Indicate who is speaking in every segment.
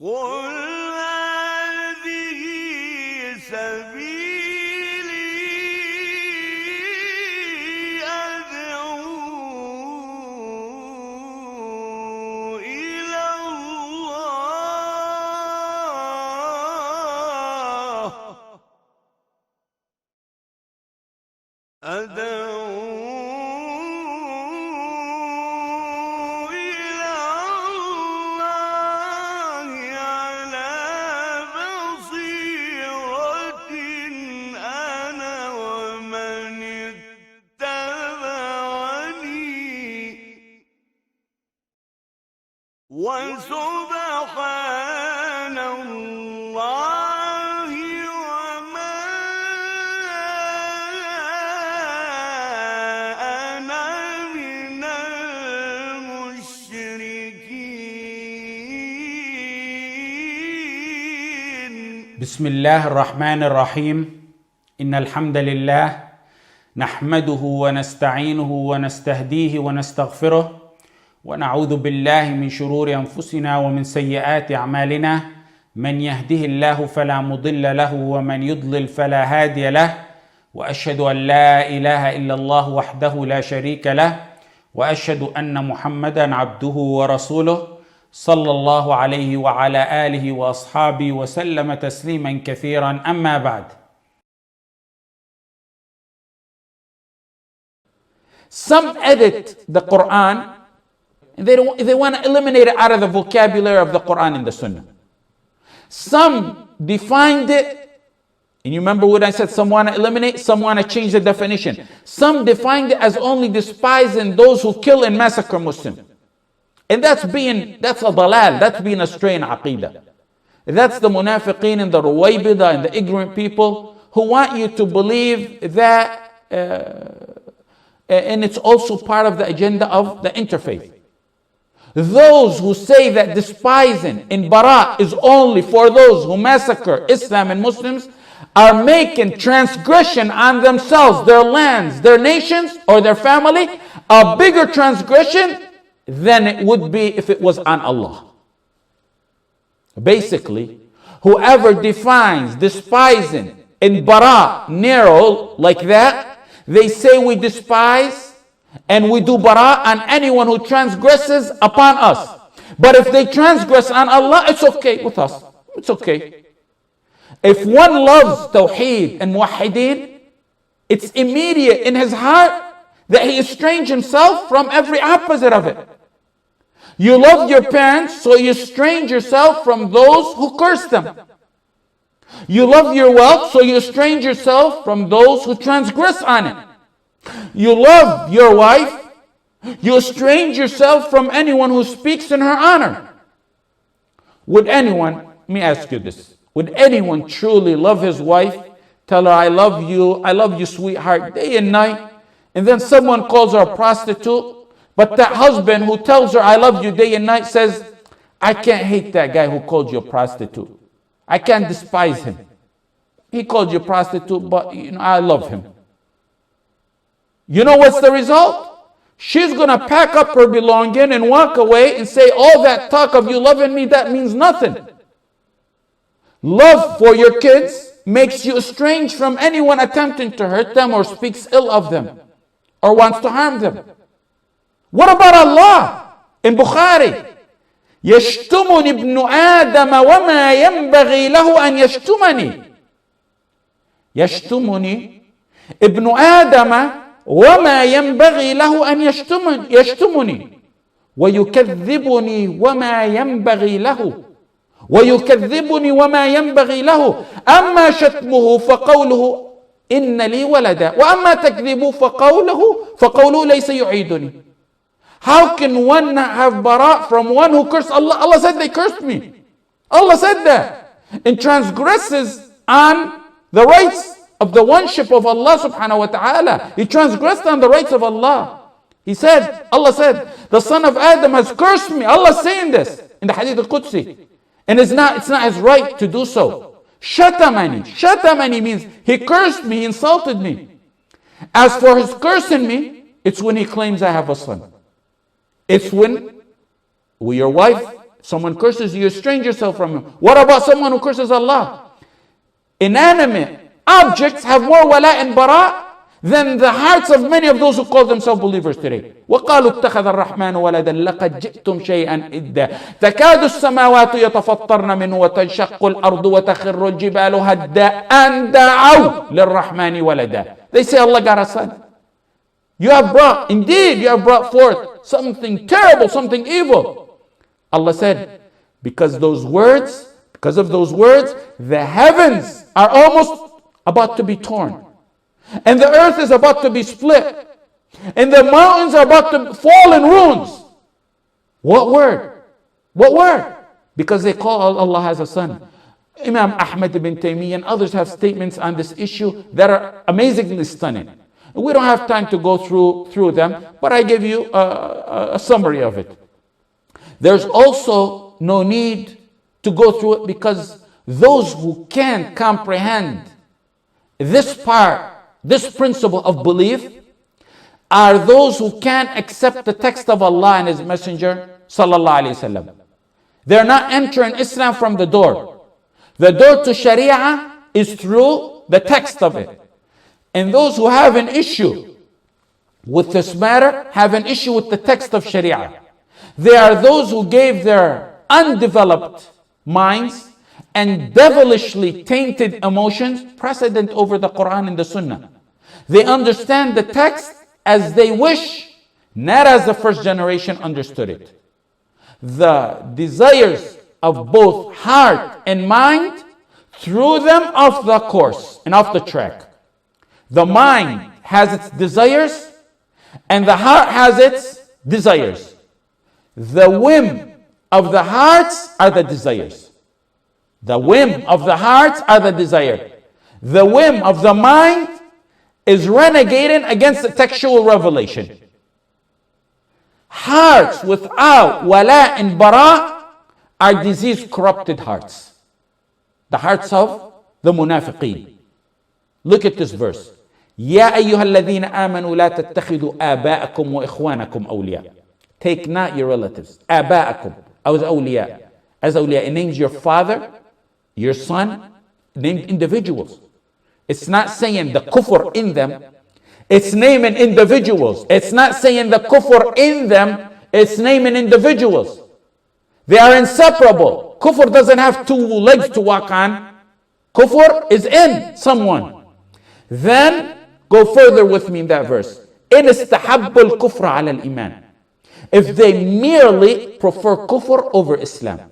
Speaker 1: قل هذه سبيلي أدعو إلى الله على بصيرة أنا ومن اتبعني وسبحان الله وما أنا من المشركين.
Speaker 2: بسم الله الرحمن الرحيم. إن الحمد لله نحمده ونستعينه ونستهديه ونستغفره ونعوذ بالله من شرور أنفسنا ومن سيئات أعمالنا. من يهده الله فلا مضل له ومن يضلل فلا هادي له، وأشهد أن لا إله إلا الله وحده لا شريك له، وأشهد أن محمدا عبده ورسوله صلى الله عليه وعلى آله وأصحابه وسلم تسليما كثيرا. أما بعد. Some edit the Quran and they want to eliminate it out of the vocabulary of the Quran and the Sunnah. Some defined it, and you remember what I said, some want to eliminate, some want to change the definition. Some defined it as only despising those who kill and massacre Muslims. And that's a dalal, that's being astray in aqidah. That's the munafiqeen and the ruwaybida and the ignorant people who want you to believe that, and it's also part of the agenda of the interfaith. Those who say that despising in Baraa is only for those who massacre Islam and Muslims are making transgression on themselves, their lands, their nations, or their family a bigger transgression than it would be if it was on Allah. Basically, whoever defines despising in Baraa narrow like that, they say we despise and we do Baraa on anyone who transgresses upon us. But if they transgress on Allah, it's okay with us. It's okay. If one loves Tawheed and Muwahhideen, it's immediate in his heart that he estranges himself from every opposite of it. You love your parents, so you estrange yourself from those who curse them. You love your wealth, so you estrange yourself from those who transgress on it. You love your wife, you estrange yourself from anyone who speaks in her honor. Would anyone, let me ask you this, would anyone truly love his wife, tell her, I love you, sweetheart, day and night, and then someone calls her a prostitute, but that husband who tells her, I love you day and night, says, I can't hate that guy who called you a prostitute. I can't despise him. He called you a prostitute, but I love him. You know what's the result? She's going to pack up her belonging and walk away and say, all that talk of you loving me, that means nothing. Love for your kids makes you estranged from anyone attempting to hurt them or speaks ill of them or wants to harm them. What about Allah? In Bukhari, يشتمني ابن آدم وما ينبغي له أن يشتمني. يشتمني ابن آدم وما ينبغي له أن يشتمني ويكذبني وما ينبغي له أما شتمه فقوله إن لي ولدا وأما تكذبه فقوله ليس يعيدني. How can one not have Baraa from one who cursed Allah? Allah said they cursed me. Allah said that. And transgresses on the rights of the oneship of Allah subhanahu wa ta'ala. He transgressed on the rights of Allah. Allah said, the son of Adam has cursed me. Allah is saying this in the Hadith al-Qudsi. And it's not his right to do so. Shatamani means he cursed me, he insulted me. As for his cursing me, it's when he claims I have a son. It's when your wife Someone curses you, you estrange yourself from him. What about someone who curses Allah? Inanimate objects have more wala and bara than the hearts of many of those who call themselves believers today. وَقَالُوا اتَّخَذَ الرَّحْمَنُ وَلَدًا لَقَدْ جِئْتُمْ شَيْئًا إِدًّا تَكَادُ السَّمَاوَاتُ يَتَفَطَّرْنَ مِنْهُ وَتَنشَقُّ الْأَرْضُ وَتَخِرُّ الْجِبَالُ هَدًّا أَن دَعَوْا لِلرَّحْمَنِ وَلَدًا. They say Allah got a son. You have brought forth something terrible, something evil. Allah said, because of those words, the heavens are almost about to be torn. And the earth is about to be split. And the mountains are about to fall in ruins. What word? What word? Because they call Allah has a son. Imam Ahmad ibn Taymiyyah and others have statements on this issue that are amazingly stunning. We don't have time to go through them, but I give you a summary of it. There's also no need to go through it because those who can't comprehend this principle of belief are those who can't accept the text of Allah and His Messenger sallallahu alaihi wasallam. They're not entering Islam from the door. The door to Sharia is through the text of it. And those who have an issue with this matter have an issue with the text of Sharia. They are those who gave their undeveloped minds and devilishly tainted emotions precedent over the Quran and the Sunnah. They understand the text as they wish, not as the first generation understood it. The desires of both heart and mind threw them off the course and off the track. The mind has its desires and the heart has its desires. The whim of the hearts are the desires. The whim of the hearts are the desire. The whim of the mind is renegating against the textual revelation. Hearts without wala and bara are disease corrupted hearts. The hearts of the munafiqeen. Look at this verse. يا أيها الذين آمنوا لا تتخذوا آباءكم وإخوانكم أولياء. Take not your relatives. آباءكم as awliya. As awliya, it names your father, your son, named individuals. It's not saying the kufr in them. It's naming individuals. It's not saying the kufr in them. It's naming individuals. They are inseparable. Kufr doesn't have two legs to walk on. Kufr is in someone. Then go further with me in that verse. إن استحبوا الكفر على الإيمان. If they merely prefer kufr over Islam.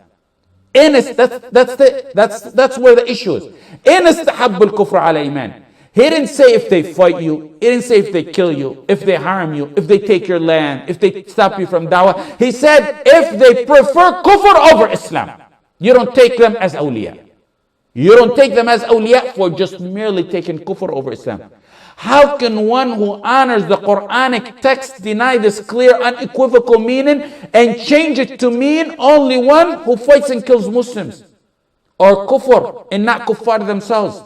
Speaker 2: That's where the issue is. إن استحبوا الكفر على الإيمان. He didn't say if they fight you. He didn't say if they kill you, if they harm you, if they take your land, if they stop you from dawah. He said if they prefer kufr over Islam. You don't take them as awliya. You don't take them as awliya for just merely taking kufr over Islam. How can one who honors the Quranic text deny this clear, unequivocal meaning and change it to mean only one who fights and kills Muslims? Or kufr and not kuffar themselves.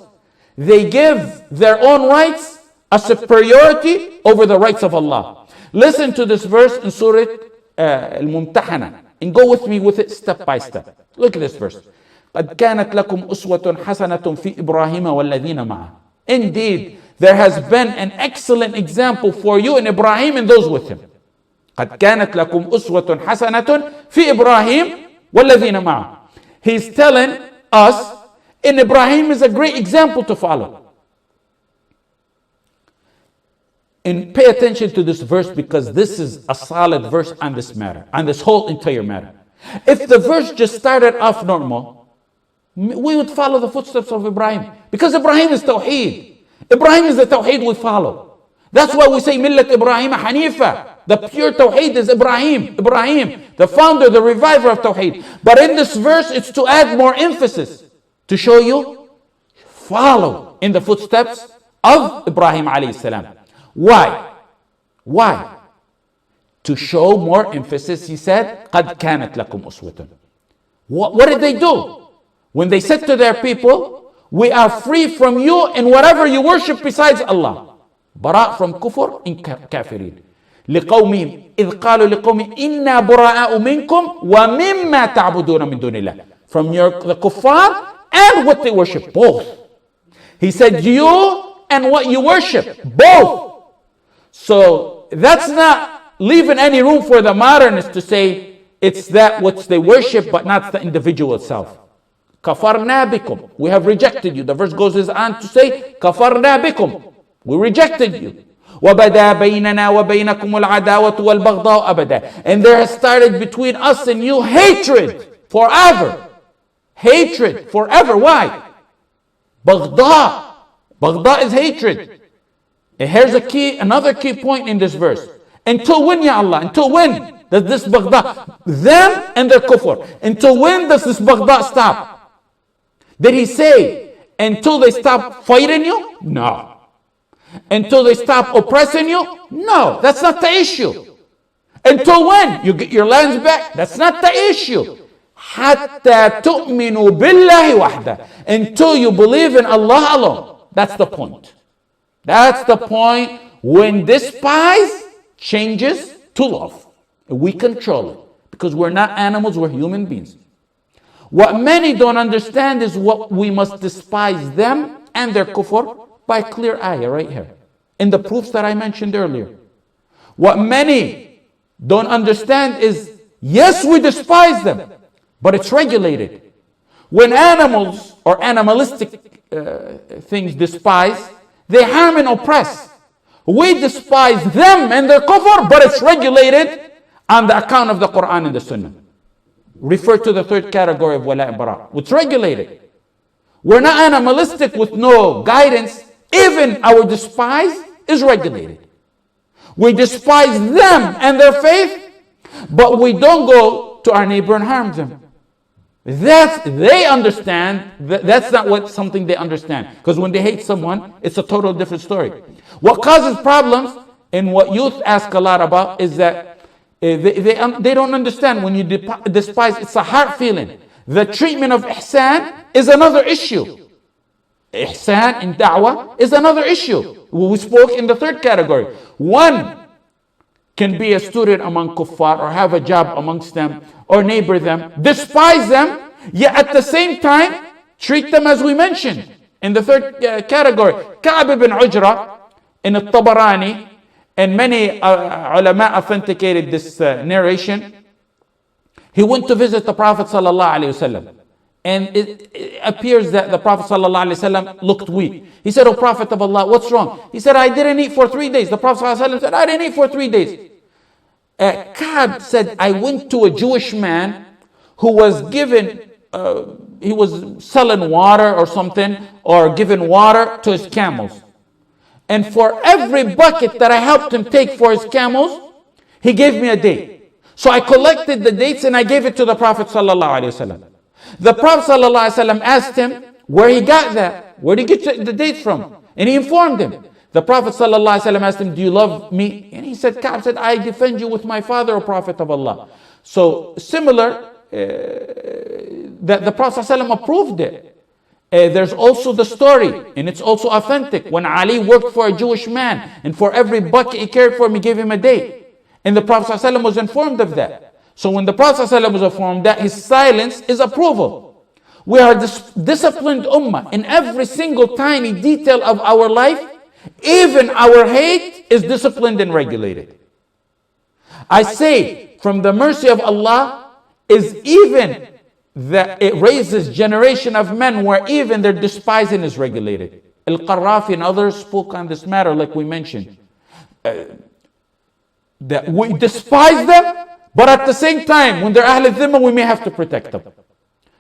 Speaker 2: They give their own rights a superiority over the rights of Allah. Listen to this verse in Surah Al-Mumtahana and go with me with it step by step. Look at this verse. قد كانت لكم أسوة حسنة في إبراهيم والذين معه. Indeed, there has been an excellent example for you in Ibrahim and those with him. قد كانت لكم أسوة حسنة في إبراهيم والذين معه. He's telling us in Ibrahim is a great example to follow. And pay attention to this verse because this is a solid verse on this matter, on this whole entire matter. If the verse just started off normal, we would follow the footsteps of Ibrahim. Because Ibrahim is Tawheed. Ibrahim is the Tawheed we follow. That's why we say Millat Ibrahim Hanifa. The pure Tawheed is Ibrahim. Ibrahim, the founder, the reviver of Tawheed. But in this verse, it's to add more emphasis. To show you, follow in the footsteps of Ibrahim alayhi salam. Why? Why? To show more emphasis, he said, قَدْ كَانَتْ لَكُمْ أُسْوَةٌ. What did they do? When they said to their people, we are free from you and whatever you worship besides Allah. Baraa from Kufr and Kaafireen. لقومهم إذ قالوا لقومهم إنا براء منكم ومما تعبدون من دون الله. From the kuffar and what they worship, both. He said you and what you worship, both. So that's not leaving any room for the modernists to say it's that what they worship but not the individual itself. كفرنا بكم, we have rejected you. The verse goes on to say كفرنا بكم, we rejected you. وَبَدَا بَيْنَنَا وَبَيْنَكُمُ الْعَدَاوَةُ وَالْبَغْضَاءُ أَبَدًا. And there has started between us and you hatred forever. Hatred forever. Why? بغضاء. Baghdad is hatred. And here's another key point in this verse. Until when, Ya Allah? Until when does this Baghdad, them and their kufr, until when does this Baghdad stop? Did he say until they stop fighting you? No. Until they stop oppressing you? No, that's not the issue. Until when? You get your lands back? That's not the issue. حَتَّى تُؤْمِنُوا بِاللَّهِ وَحْدَهُ. Until you believe in Allah alone. That's the point. That's the point when despise changes to love. We control it. Because we're not animals, we're human beings. What many don't understand is what we must despise them and their kufr by clear ayah right here. In the proofs that I mentioned earlier. What many don't understand is, yes, we despise them, but it's regulated. When animals or animalistic things despise, they harm and oppress. We despise them and their kufr, but it's regulated on the account of the Quran and the Sunnah. Refer to the third category of wala and bara. It's regulated. We're not animalistic with no guidance. Even our despise is regulated. We despise them and their faith, but we don't go to our neighbor and harm them. They understand that's not something they understand. Because when they hate someone, it's a total different story. What causes problems and what youth ask a lot about is that they don't understand when you despise, it's a heart feeling. The treatment of ihsan is another issue. Ihsan in da'wah is another issue. We spoke in the third category. One can be a student among kuffar or have a job amongst them or neighbor them, despise them, yet at the same time treat them as we mentioned in the third category. Ka'b ibn Ujra in At-Tabarani, and many ulama authenticated this narration. He went to visit the Prophet sallallahu alaihi wasallam. And it appears that the Prophet ﷺ looked weak. He said, "O Prophet of Allah, what's wrong?" He said, "I didn't eat for 3 days." The Prophet ﷺ said, "I didn't eat for 3 days." Ka'b said, "I went to a Jewish man who was he was selling water or something, or giving water to his camels. And for every bucket that I helped him take for his camels, he gave me a date. So I collected the dates and I gave it to the Prophet ﷺ. The Prophet ﷺ asked him where he got that. Where did he get the dates from? And he informed him. The Prophet ﷺ asked him, "Do you love me?" And he said, Ka'b said, "I defend you with my father, O Prophet of Allah." So similar, that the Prophet ﷺ approved it. There's also the story, and it's also authentic, when Ali worked for a Jewish man, and for every bucket he cared for him, he gave him a date. And the Prophet ﷺ was informed of that. So when the Prophet ﷺ was informed that, his silence is approval. We are disciplined ummah in every single tiny detail of our life. Even our hate is disciplined and regulated. I say, from the mercy of Allah is even that it raises generation of men where even their despising is regulated. Al-Qarrafi and others spoke on this matter, like we mentioned. That we despise them, but at the same time, when they're Ahl al-Dhimma, we may have to protect them.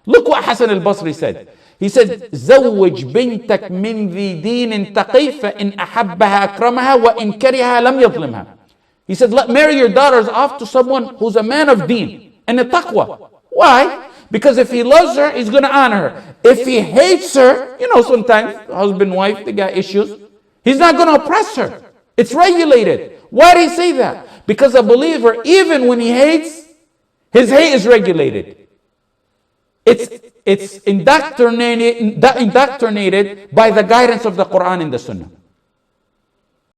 Speaker 2: Look what Hasan al-Basri said. He said, زوج بنتك من ذي دين تقي فإن أحبها أكرمها وإن كرهها لم يظلمها. He said, marry your daughters off to someone who's a man of deen and a taqwa. Why? Because if he loves her, he's going to honor her. If he hates her, sometimes husband, wife, they got issues. He's not going to oppress her. It's regulated. Why did he say that? Because a believer, even when he hates, his hate is regulated. It's indoctrinated by the guidance of the Quran and the Sunnah.